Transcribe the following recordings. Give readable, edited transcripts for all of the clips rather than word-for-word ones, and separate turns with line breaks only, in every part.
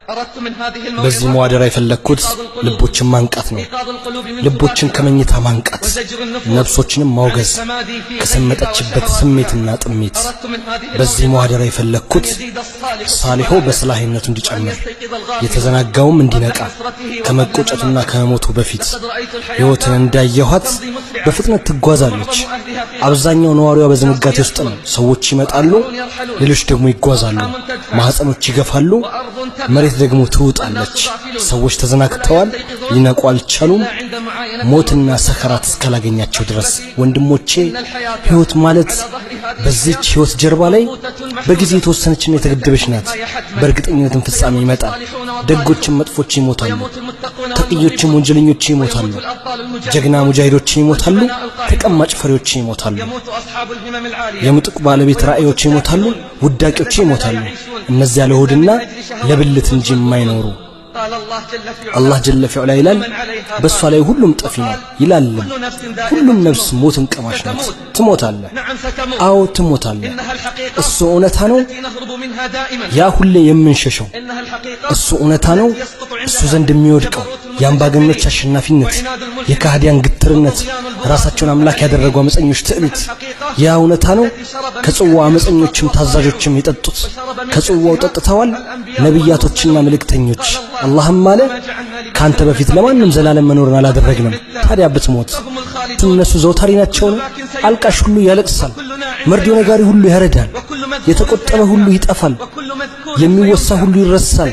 በዚህ መዋደራ የፈለኩት ልቦችን ማንቃት ነው። ልቦችን ከመኝታ ማንቃት፣ ነፍሶችንም ማውገዝ ከሰመጠችበት ስሜትና ጥሜት። በዚህ መዋደራ የፈለኩት ሳሊሁ በስላህነቱ እንዲጨምር፣ የተዘናጋውም እንዲነቃ፣ ከመቆጨቱና ከመሞቱ በፊት ሕይወትን እንዳየኋት በፍጥነት ትጓዛለች። አብዛኛው ነዋሪዋ በዝንጋቴ ውስጥ ነው። ሰዎች ይመጣሉ፣ ሌሎች ደግሞ ይጓዛሉ። ማህፀኖች ይገፋሉ፣ መሬት ደግሞ ትውጣለች። ሰዎች ተዘናግተዋል፣ ሊነቁ አልቻሉም፣ ሞትና ሰከራት እስካላገኛቸው ድረስ። ወንድሞቼ ሕይወት ማለት በዚህች ሕይወት ጀርባ ላይ በጊዜ የተወሰነችና የተገደበች ናት። በእርግጠኝነትም ፍጻሜ ይመጣል። ደጎችም መጥፎች ይሞታሉ፣ ተቅዮችም ወንጀለኞች ይሞታሉ፣ ጀግና ሙጃሂዶች ይሞታሉ፣ ተቀማጭ ፈሪዎች ይሞታሉ፣ የምጡቅ ባለቤት ራእዮች ይሞታሉ፣ ውዳቂዎች ይሞታሉ። እነዚያ ለሆድና ለብልት እንጂ የማይኖሩ አላህ ጀለ ፊዑላ ይላል፣ በሷ ላይ ሁሉም ጠፊ ነው ይላል። ሁሉም ነፍስ ሞትን ቀማሽ ናት። ትሞታለህ፣ አዎ ትሞታለህ። እሱ እውነታ ነው፣ ያ ሁሌ የምንሸሸው እሱ እውነታ ነው። እሱ ዘንድ የሚወድቀው የአምባገነኖች አሸናፊነት፣ የካህዲያን ግትርነት፣ ራሳቸውን አምላክ ያደረጉ አመፀኞች ትዕቢት ያ እውነታ ነው። ከጽዋው አመፀኞችም ታዛዦችም የጠጡት ከጽዋው ጠጥተዋል ነቢያቶችና መልእክተኞች። አላህም አለ ካንተ በፊት ለማንም ዘላለም መኖርን አላደረግንም። ታዲያ ብትሞት እነሱ ዘውታሪ ናቸው። አልቃሽ ሁሉ ያለቅሳል፣ መርዶ ነጋሪ ሁሉ ያረዳል፣ የተቆጠበ ሁሉ ይጠፋል፣ የሚወሳ ሁሉ ይረሳል።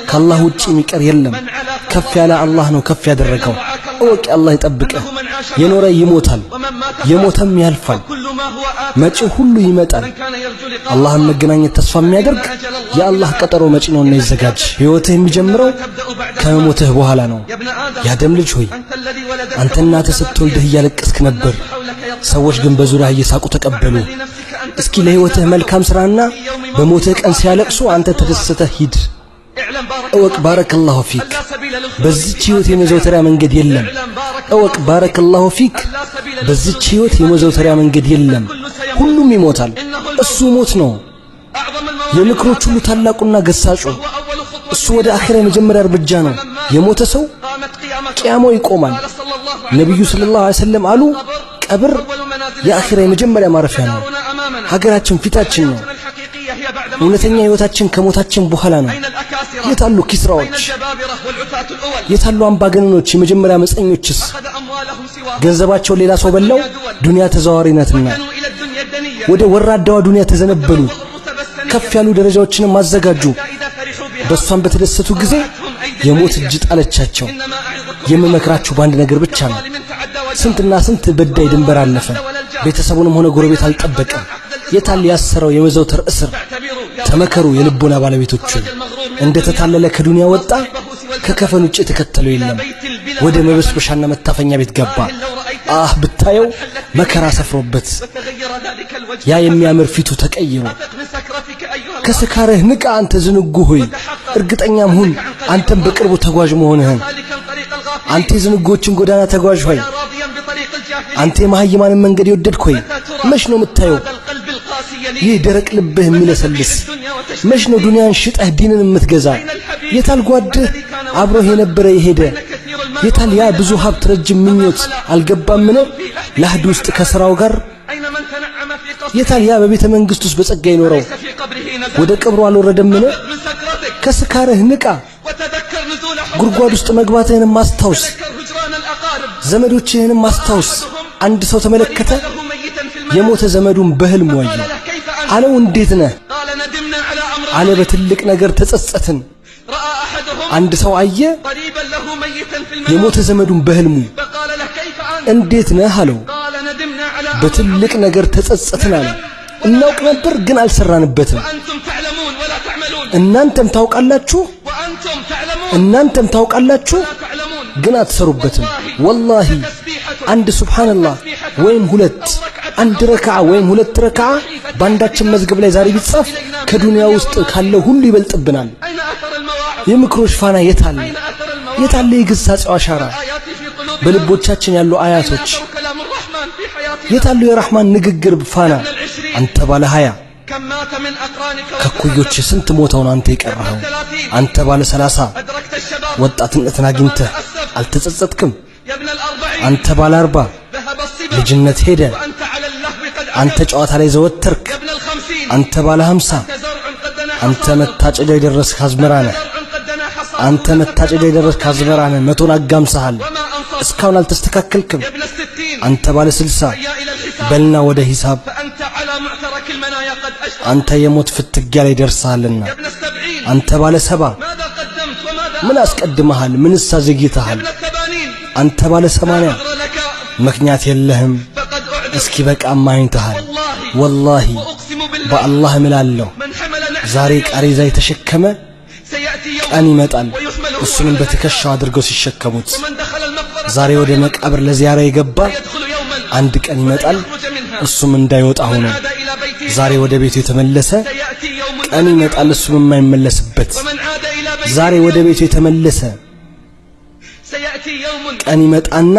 ከአላህ ውጪ የሚቀር የለም። ከፍ ያለ አላህ ነው ከፍ ያደረገው። እወቅ አላህ ይጠብቅህ። የኖረ ይሞታል፣ የሞተም ያልፋል፣ መጪው ሁሉ ይመጣል። አላህን መገናኘት ተስፋ የሚያደርግ የአላህ ቀጠሮ መጪ ነውና ይዘጋጅ። ሕይወትህ የሚጀምረው ከመሞትህ በኋላ ነው። የአደም ልጅ ሆይ አንተ እናትህ ስትወልድህ እያለቀስክ ነበር፣ ሰዎች ግን በዙሪያህ እየሳቁ ተቀበሉ። እስኪ ለሕይወትህ መልካም ሥራና በሞትህ ቀን ሲያለቅሱ አንተ ተደስተህ ሂድ። እወቅ ባረከላሁ ፊክ፣ በዚህች ሕይወት የመዘውተሪያ መንገድ የለም። እወቅ ባረከላሁ ፊክ፣ በዚህች ሕይወት የመዘውተሪያ መንገድ የለም። ሁሉም ይሞታል። እሱ ሞት ነው የምክሮች ሁሉ ታላቁና ገሳጩ። እሱ ወደ አኺራ የመጀመሪያ እርምጃ ነው። የሞተ ሰው ቂያማው ይቆማል። ነብዩ ሰለላሁ ዐለይሂ ወሰለም አሉ ቀብር የአኺራ የመጀመሪያ ማረፊያ ነው። ሀገራችን ፊታችን ነው። እውነተኛ ሕይወታችን ከሞታችን በኋላ ነው። የታሉ ኪስራዎች? የታሉ አምባገነኖች? የመጀመሪያ መፀኞችስ? ገንዘባቸው ሌላ ሰው በላው። ዱንያ ተዘዋዋሪ ናትና ወደ ወራዳዋ ዱንያ ተዘነበሉ። ከፍ ያሉ ደረጃዎችንም አዘጋጁ። በሷን በተደሰቱ ጊዜ የሞት እጅ ጣለቻቸው። የምመክራችሁ በአንድ ነገር ብቻ ነው። ስንትና ስንት በዳይ ድንበር አለፈ፣ ቤተሰቡንም ሆነ ጎረቤት አልጠበቀም። የታል ያሰረው የመዘውተር እስር? ተመከሩ የልቦና ባለቤቶች። እንደ ተታለለ ከዱንያ ወጣ፣ ከከፈን ውጭ የተከተለው የለም። ወደ መበስበሻና መታፈኛ ቤት ገባ። ብታየው መከራ ሰፍሮበት ያ የሚያምር ፊቱ ተቀይሮ። ከስካርህ ንቃ አንተ ዝንጉ ሆይ፣ እርግጠኛም ሁን አንተም በቅርቡ ተጓዥ መሆንህን። አንተ የዝንጎችን ጎዳና ተጓዥ ሆይ፣ አንተ የመሃይማንን መንገድ የወደድክ ሆይ፣ መች ነው የምታየው ይህ ደረቅ ልብህ የሚለሰልስ? መች ነው ዱንያን ሽጠህ ዲንን የምትገዛ? የታል ጓድህ አብሮህ የነበረ የሄደ? የታል ያ ብዙ ሀብት ረጅም ምኞት አልገባምን ለህድ ውስጥ ከሥራው ጋር? የታል ያ በቤተ መንግሥት ውስጥ በጸጋ ይኖረው ወደ ቀብሩ አልወረደምን? ከስካርህ ንቃ፣ ጉድጓድ ውስጥ መግባትህንም ማስታውስ፣ ዘመዶችህንም ማስታውስ። አንድ ሰው ተመለከተ፣ የሞተ ዘመዱን በህልም ዋየ። አለው እንዴት ነህ አለ፣ በትልቅ ነገር ተጸጸትን። አንድ ሰው አየ የሞተ ዘመዱን በህልሙ። እንዴት ነህ አለው፣ በትልቅ ነገር ተጸጸትን አለ። እናውቅ ነበር ግን አልሰራንበትም። እናንተም ታውቃላችሁ ግን አትሰሩበትም። ወላሂ አንድ ሱብሃንአላህ ወይም ሁለት፣ አንድ ረክዓ ወይም ሁለት ረክዓ ባንዳችን መዝገብ ላይ ዛሬ ቢጻፍ ከዱንያ ውስጥ ካለው ሁሉ ይበልጥብናል። የምክሮች ፋና የታለ? የታለ የግሳጼው አሻራ? በልቦቻችን ያሉ አያቶች የታሉ? የረህማን ንግግር ፋና? አንተ ባለ ሀያ ከኩዮች ስንት ሞተው ነው አንተ የቀረኸው? አንተ ባለ 30 ወጣትነትን አግኝተህ አልተጸጸትክም? አንተ ባለ 40 ልጅነት ሄደ አንተ ጨዋታ ላይ ዘወተርክ? አንተ ባለ 50 አንተ መታጨጃ የደረስክ አዝመራ ነህ። አንተ መታጨጃ የደረስክ አዝመራ ነህ። መቶን አጋምሰሃል፣ እስካሁን አልተስተካከልክም። አንተ ባለ 60 በልና ወደ ሂሳብ። አንተ የሞት ፍትጊያ ላይ ደርሰሃልና። አንተ ባለ 70 ምን አስቀድመሃል? ምንስ አዘግይተሃል? አንተ ባለ 80 ምክንያት የለህም፣ እስኪ በቃ ማይንተሃል። ወላሂ በአላህ እምላለሁ ዛሬ ቃሬዛ የተሸከመ ቀን ይመጣል፣ እሱንም በትከሻው አድርገው ሲሸከሙት። ዛሬ ወደ መቃብር ለዚያራ የገባ አንድ ቀን ይመጣል፣ እሱም እንዳይወጣ ሆኖ። ዛሬ ወደ ቤቱ የተመለሰ ቀን ይመጣል፣ እሱም የማይመለስበት። ዛሬ ወደ ቤቱ የተመለሰ ቀን ይመጣና